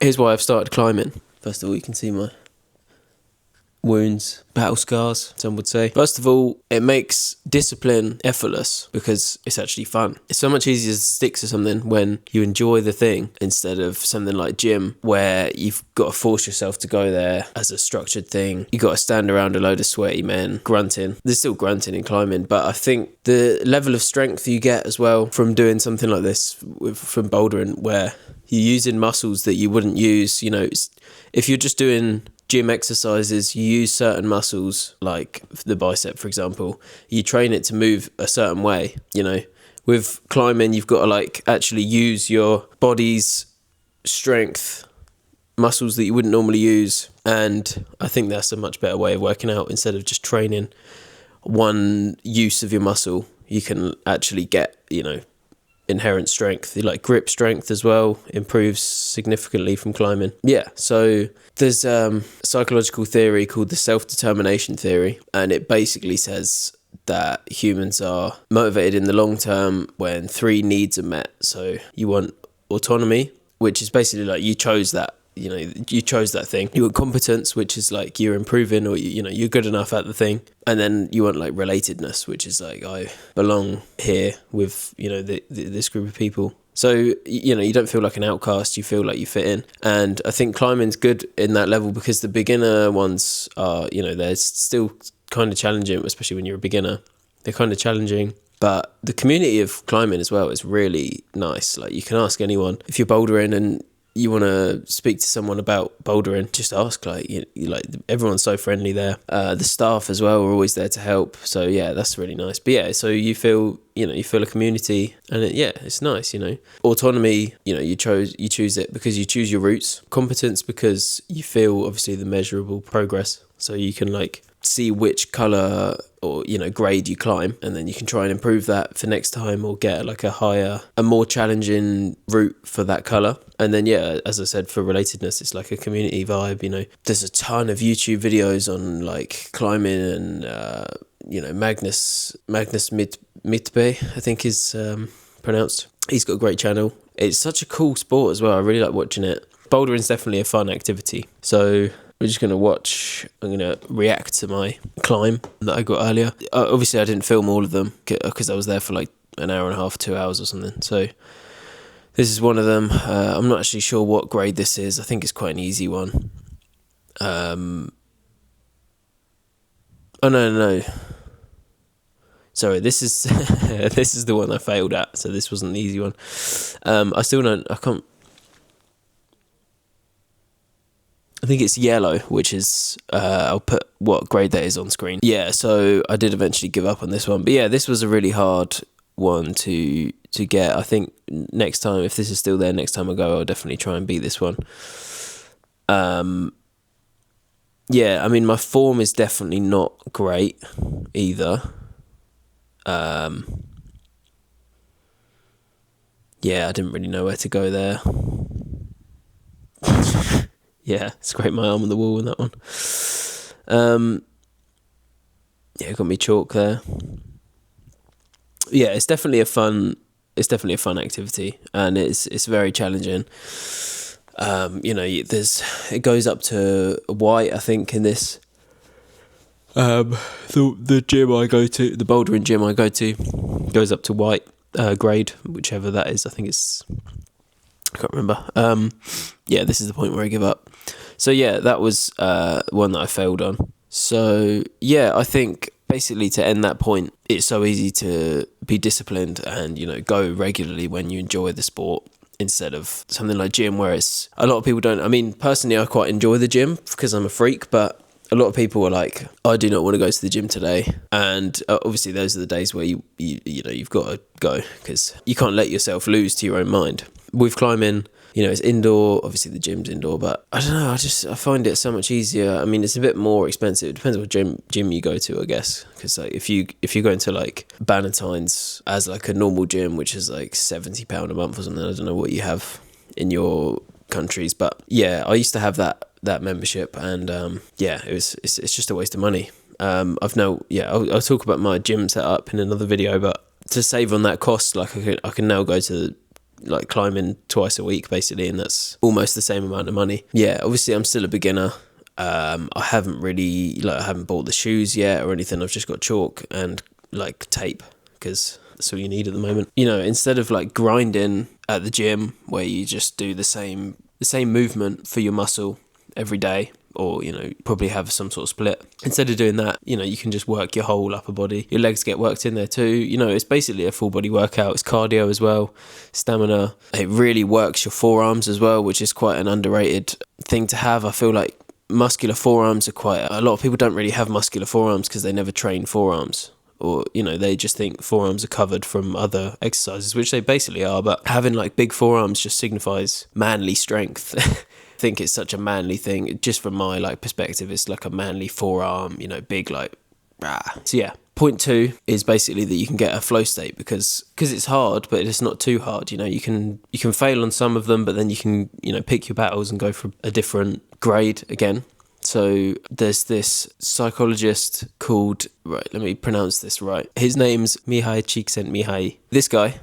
Here's why I've started climbing. First of all, you can see my wounds, battle scars, some would say. First of all, it makes discipline effortless because it's actually fun. It's so much easier to stick to something when you enjoy the thing instead of something like gym where you've got to force yourself to go there as a structured thing. You got to stand around a load of sweaty men grunting. There's still grunting in climbing, but I think the level of strength you get as well from doing something like this from bouldering where you're using muscles that you wouldn't use, if you're just doing gym exercises, you use certain muscles, like the bicep, for example. You train it to move a certain way, With climbing, you've got to actually use your body's strength, muscles that you wouldn't normally use. And I think that's a much better way of working out. Instead of just training one use of your muscle, you can actually get, inherent strength, like grip strength as well, improves significantly from climbing. Yeah, so there's psychological theory called the self-determination theory, and it basically says that humans are motivated in the long term when 3 needs are met. So you want autonomy, which is basically like you chose that. You chose that thing. You want competence, which is like you're improving or, you're good enough at the thing. And then you want like relatedness, which is like I belong here with, this group of people. So, you don't feel like an outcast, you feel like you fit in. And I think climbing's good in that level because the beginner ones are, they're still kind of challenging, especially when you're a beginner. They're kind of challenging. But the community of climbing as well is really nice. Like you can ask anyone if you're bouldering and you want to speak to someone about bouldering, just ask. Like everyone's so friendly there. The staff as well are always there to help. So yeah, that's really nice. But yeah, so you feel a community, and it's nice. Autonomy, you choose it because you choose your routes. Competence because you feel obviously the measurable progress. So you can see which colour or grade you climb, and then you can try and improve that for next time or get a more challenging route for that colour. And then as I said, for relatedness, it's like a community vibe. There's a ton of YouTube videos on climbing and Magnus Midtby, I think is pronounced. He's got a great channel. It's such a cool sport as well. I really like watching it. Bouldering's definitely a fun activity. So we're just going to I'm going to react to my climb that I got earlier. Obviously, I didn't film all of them because I was there for an hour and a half, 2 hours or something. So this is one of them. I'm not actually sure what grade this is. I think it's quite an easy one. Oh, no. Sorry, this is this is the one I failed at. So this wasn't the easy one. I think it's yellow, which is, I'll put what grade that is on screen. Yeah, so I did eventually give up on this one. But yeah, this was a really hard one to get. I think next time, if this is still there, next time I go, I'll definitely try and beat this one. Yeah, I mean, my form is definitely not great either. Yeah, I didn't really know where to go there. Yeah, scraped my arm on the wall in that one. Yeah, got me chalk there. Yeah, it's definitely a fun activity, and it's very challenging. It goes up to white, I think, in this. The gym I go to, the bouldering gym I go to, goes up to white grade, whichever that is. I think it's, I can't remember. Yeah, this is the point where I give up. So yeah, that was one that I failed on. So yeah, I think basically to end that point, it's so easy to be disciplined and go regularly when you enjoy the sport, instead of something like gym where it's, a lot of people don't. I mean, personally, I quite enjoy the gym because I'm a freak, but a lot of people are like, I do not want to go to the gym today. And obviously those are the days where you've got to go because you can't let yourself lose to your own mind. With climbing, it's indoor. Obviously the gym's indoor, but I don't know. I find it so much easier. I mean, it's a bit more expensive. It depends what gym you go to, I guess. Because if you're going to Bannatyne's as a normal gym, which is £70 a month or something. I don't know what you have in your countries, but yeah, I used to have that membership, and it's just a waste of money. I'll talk about my gym setup in another video, but to save on that cost, I can now go to like climbing twice a week basically, and that's almost the same amount of money. Yeah, obviously I'm still a beginner. I haven't bought the shoes yet or anything. I've just got chalk and like tape, because that's all you need at the moment. You know, instead of like grinding at the gym where you just do the same movement for your muscle every day, or, you know, probably have some sort of split. Instead of doing that, you know, you can just work your whole upper body. Your legs get worked in there too. You know, it's basically a full body workout. It's cardio as well, stamina. It really works your forearms as well, which is quite an underrated thing to have. I feel like muscular forearms are a lot of people don't really have muscular forearms because they never train forearms. Or, you know, they just think forearms are covered from other exercises, which they basically are. But having like big forearms just signifies manly strength. I think it's such a manly thing. Just from my like perspective, it's like a manly forearm, you know, big like rah. So yeah, point 2 is basically that you can get a flow state because it's hard, but it's not too hard. You know, you can fail on some of them, but then you can, you know, pick your battles and go for a different grade again. So there's this psychologist called, right, let me pronounce this right. His name's Mihai Csikszentmihalyi. This guy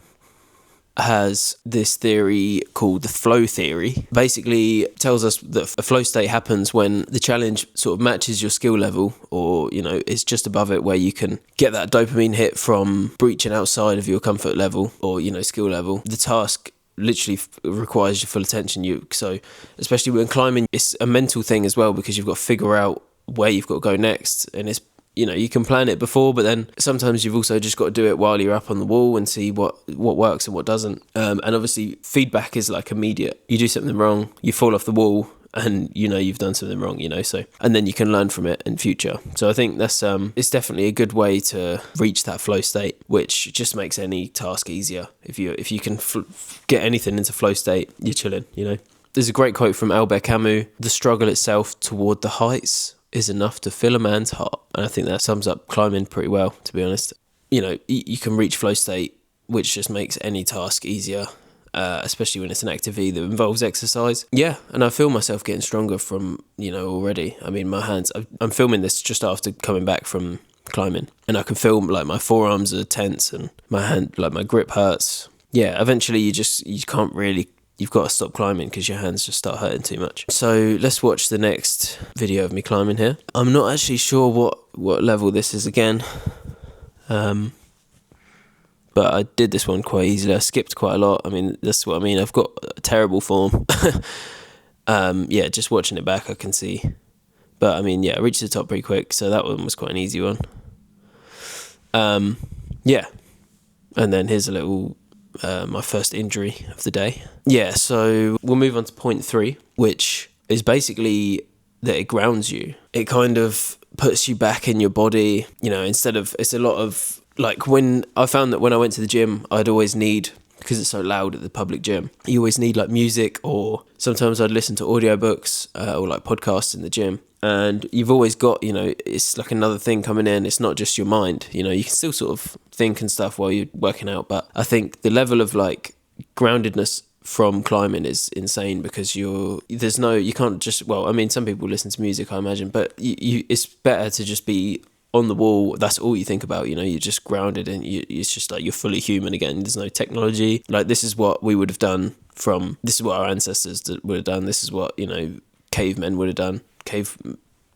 has this theory called the flow theory. Basically tells us that a flow state happens when the challenge sort of matches your skill level, or, you know, is just above it, where you can get that dopamine hit from breaching outside of your comfort level or, you know, skill level. The task literally requires your full attention. So especially when climbing, it's a mental thing as well, because you've got to figure out where you've got to go next, and it's, you know, you can plan it before, but then sometimes you've also just got to do it while you're up on the wall and see what works and what doesn't. And obviously feedback is like immediate. You do something wrong, you fall off the wall, and you know you've done something wrong, you know, so, and then you can learn from it in future. So I think that's it's definitely a good way to reach that flow state, which just makes any task easier. If you can get anything into flow state, you're chilling, you know. There's a great quote from Albert Camus: "The struggle itself toward the heights is enough to fill a man's heart." And I think that sums up climbing pretty well, to be honest. You know, you can reach flow state, which just makes any task easier, especially when it's an activity that involves exercise. Yeah, and I feel myself getting stronger from, you know, already. I mean, my hands, I'm filming this just after coming back from climbing, and I can feel like my forearms are tense and my hand, like my grip hurts. Yeah, eventually you can't really, you've got to stop climbing because your hands just start hurting too much. So let's watch the next video of me climbing here. I'm not actually sure what level this is again. But I did this one quite easily. I skipped quite a lot. I mean, that's what I mean. I've got a terrible form. Yeah, just watching it back, I can see. But I mean, yeah, I reached the top pretty quick. So that one was quite an easy one. Yeah. And then here's a little... my first injury of the day. Yeah, so we'll move on to point 3, which is basically that it grounds you. It kind of puts you back in your body, you know, it's a lot of, like, when I found that when I went to the gym, I'd always need, because it's so loud at the public gym, you always need like music, or sometimes I'd listen to audiobooks or like podcasts in the gym. And you've always got, you know, it's like another thing coming in. It's not just your mind, you know, you can still sort of think and stuff while you're working out. But I think the level of like groundedness from climbing is insane, because you can't just, well, I mean, some people listen to music, I imagine, but it's better to just be on the wall. That's all you think about, you know, you're just grounded, and it's just like you're fully human again. There's no technology. Like, this is what we would have done this is what our ancestors would have done. This is what, you know, cavemen would have done. Cave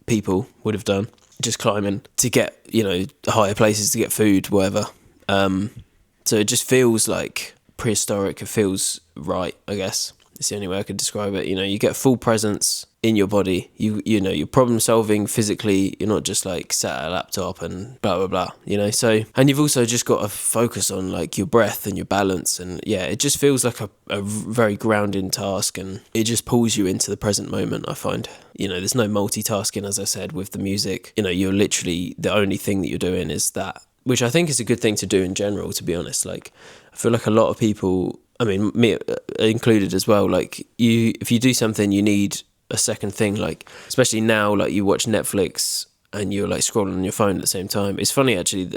people would have done, just climbing to get, you know, higher places to get food, whatever. So it just feels like prehistoric. It feels right, I guess. It's the only way I could describe it. You know, you get full presence in your body. You know, you're problem solving physically. You're not just like sat at a laptop and blah blah blah, you know. So, and you've also just got to focus on like your breath and your balance, and yeah, it just feels like a very grounding task, and it just pulls you into the present moment, I find. You know, there's no multitasking, as I said, with the music. You know, you're literally, the only thing that you're doing is that, which I think is a good thing to do in general, to be honest. Like, I feel like a lot of people, I mean, me included as well, like, if you do something, you need a second thing, like, especially now, like, you watch Netflix and you're like scrolling on your phone at the same time. It's funny, actually,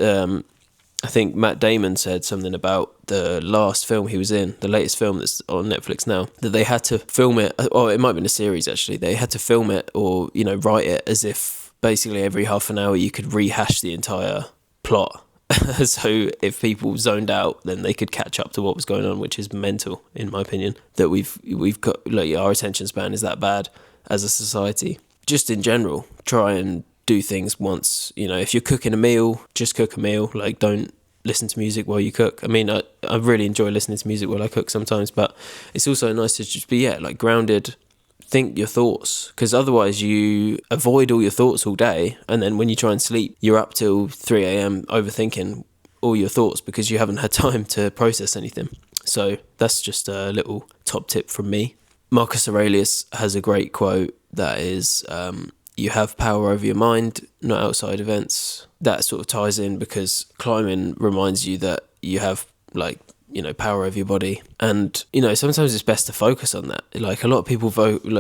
I think Matt Damon said something about the last film he was in, the latest film that's on Netflix now, that they had to film it, or it might have been a series actually, they had to film it, or, you know, write it as if basically every half an hour you could rehash the entire plot So if people zoned out, then they could catch up to what was going on, which is mental, in my opinion. That we've got, like, our attention span is that bad as a society. Just in general, try and do things once. You know, if you're cooking a meal, just cook a meal. Like, don't listen to music while you cook. I mean, I really enjoy listening to music while I cook sometimes, but it's also nice to just be, like, grounded. Think your thoughts, because otherwise you avoid all your thoughts all day, and then when you try and sleep, you're up till 3 a.m. overthinking all your thoughts because you haven't had time to process anything. So that's just a little top tip from me. Marcus Aurelius has a great quote that is, you have power over your mind, not outside events. That sort of ties in because climbing reminds you that you have, like, you know, power over your body. And, you know, sometimes it's best to focus on that. Like, a lot of people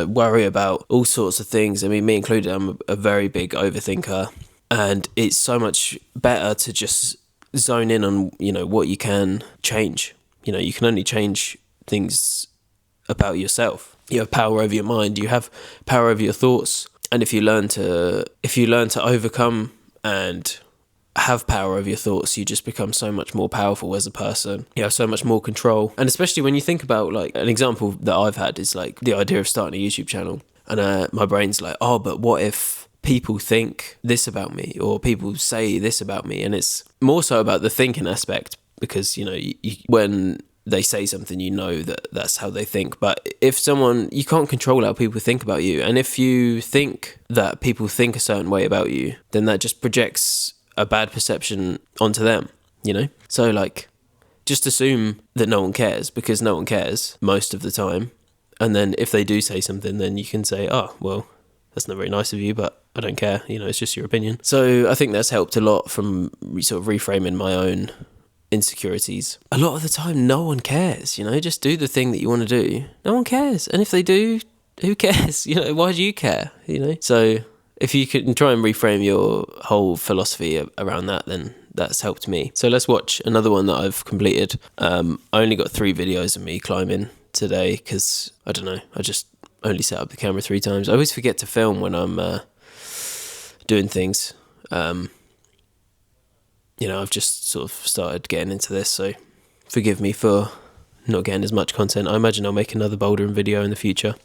worry about all sorts of things. I mean, me included, I'm a very big overthinker, and it's so much better to just zone in on, you know, what you can change. You know, you can only change things about yourself. You have power over your mind, you have power over your thoughts. And if you learn to overcome and have power over your thoughts, you just become so much more powerful as a person. You have so much more control. And especially when you think about, like, an example that I've had is, like, the idea of starting a YouTube channel. And my brain's like, oh, but what if people think this about me, or people say this about me? And it's more so about the thinking aspect, because, you know, when they say something, you know that that's how they think. But if someone, you can't control how people think about you. And if you think that people think a certain way about you, then that just projects a bad perception onto them, you know? So, like, just assume that no one cares, because no one cares most of the time. And then if they do say something, then you can say, oh, well, that's not very nice of you, but I don't care, you know, it's just your opinion. So I think that's helped a lot from sort of reframing my own insecurities. A lot of the time, no one cares, you know? Just do the thing that you want to do. No one cares. And if they do, who cares? You know, why do you care, you know? So if you can try and reframe your whole philosophy around that, then that's helped me. So let's watch another one that I've completed. I only got 3 videos of me climbing today because, I don't know, I just only set up the camera 3 times. I always forget to film when I'm doing things. You know, I've just sort of started getting into this, so forgive me for not getting as much content. I imagine I'll make another bouldering video in the future.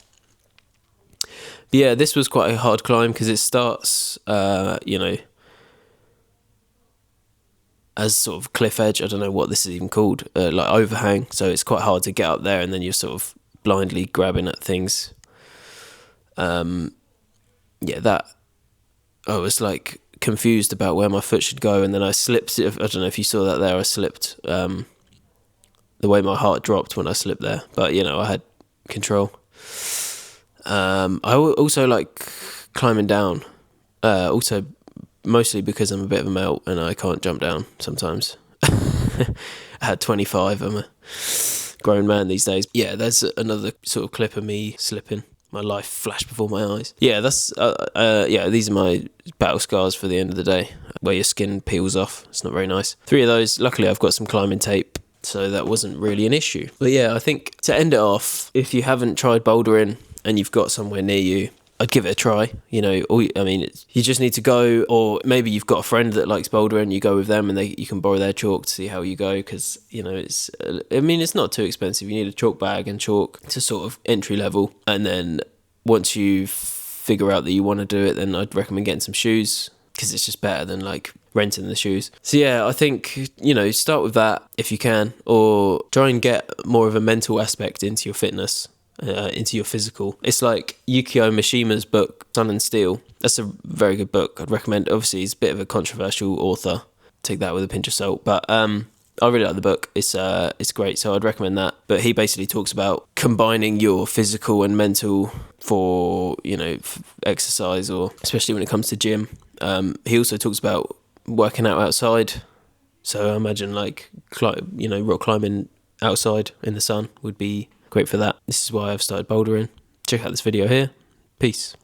But yeah, this was quite a hard climb because it starts, you know, as sort of cliff edge. I don't know what this is even called, like overhang. So it's quite hard to get up there, and then you're sort of blindly grabbing at things. Yeah, that, I was like confused about where my foot should go, and then I slipped. I don't know if you saw that there. I slipped. The way my heart dropped when I slipped there, but, you know, I had control. I also like climbing down, also mostly because I'm a bit of a melt and I can't jump down sometimes. At 25, I'm a grown man these days. Yeah, there's another sort of clip of me slipping. My life flashed before my eyes. Yeah, that's yeah, these are my battle scars for the end of the day, where your skin peels off. It's not very nice. 3 of those. Luckily, I've got some climbing tape, so that wasn't really an issue. But yeah, I think to end it off, if you haven't tried bouldering and you've got somewhere near you, I'd give it a try. You know, I mean, you just need to go, or maybe you've got a friend that likes bouldering, you go with them and you can borrow their chalk to see how you go, because, you know, it's, I mean, it's not too expensive. You need a chalk bag and chalk to sort of entry level. And then once you figure out that you want to do it, then I'd recommend getting some shoes, because it's just better than like renting the shoes. So yeah, I think, you know, start with that if you can, or try and get more of a mental aspect into your fitness. Into your physical. It's like Yukio Mishima's book, Sun and Steel. That's a very good book. I'd recommend. Obviously, he's a bit of a controversial author. Take that with a pinch of salt. But I really like the book. It's great, so I'd recommend that. But he basically talks about combining your physical and mental for, you know, exercise, or especially when it comes to gym. He also talks about working out outside. So I imagine, like, you know, rock climbing outside in the sun would be great for that. This is why I've started bouldering. Check out this video here. Peace.